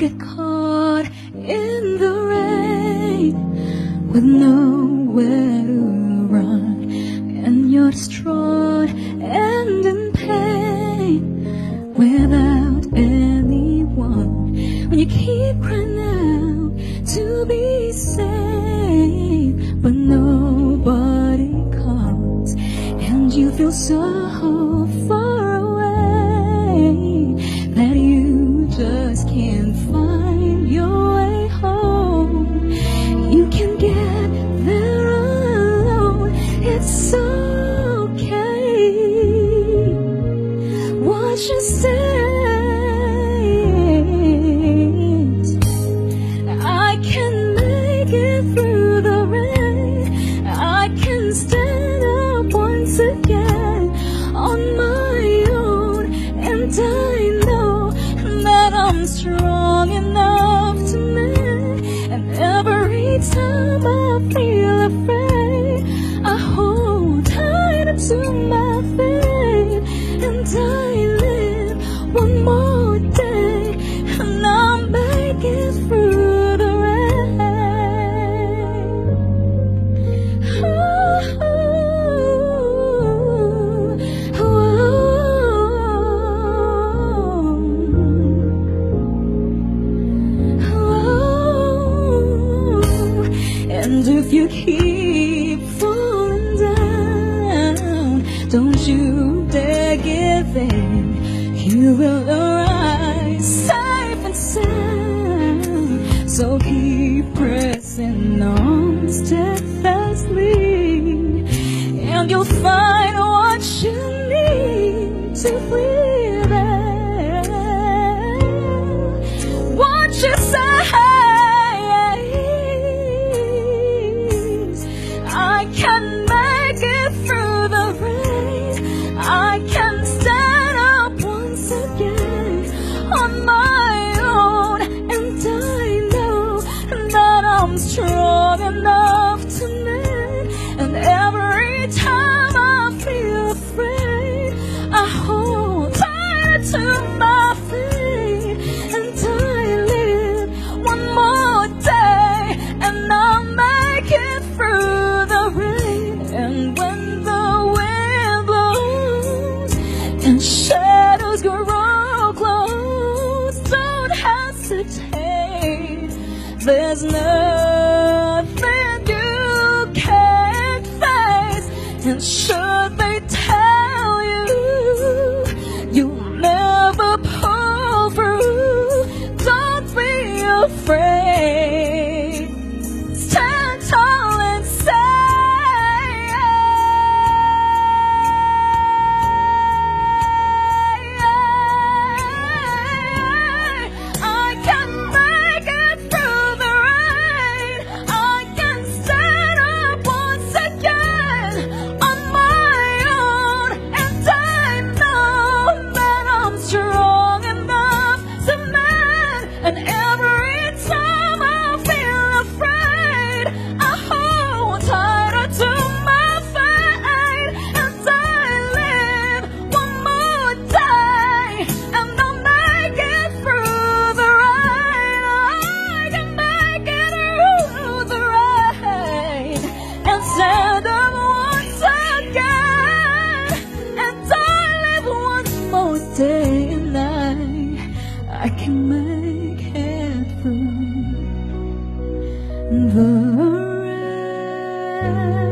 get caught in the rain with nowhere to run, and you're distraught and in pain without anyone, when you keep crying out to be saved, but nobody comes, and you feel so far away that you just can't find your way home. You can get there alone, it's okay. What you say, I can make it through the rain, I can stand up once again on my own, and I know that I'm strong enough to make. And every time I feel afraid, I hold tight to my faith, and I live one more day, and I'll make it through the rain. And if you keep falling down, don't you dare give in. You will arise safe and sound. So keep pressing on steadfastly, and you'll find what you need to free there. What you say, I can make it through the rain, I can stand up once again on my own, and I know that I'm strong enough to make. And every time I feel afraid, I hold tight to my faith, and I live one more day, and I'll make it through the rain. And when the wind blows and shadows grow close, don't hesitate, there's nothing you can't face. And should they tell you you'll never pull through, don't be afraid, stand tall and say, I can make it through the rain, I can stand up once again on my own, and I know that I'm strong enough to mend. And every time I feel afraid, I hold tighter to my faith, and I live one more day, and I'll make it through the rain. I can make it through the rain, and stand up once again, and I live one more day, and I can make it through the rain.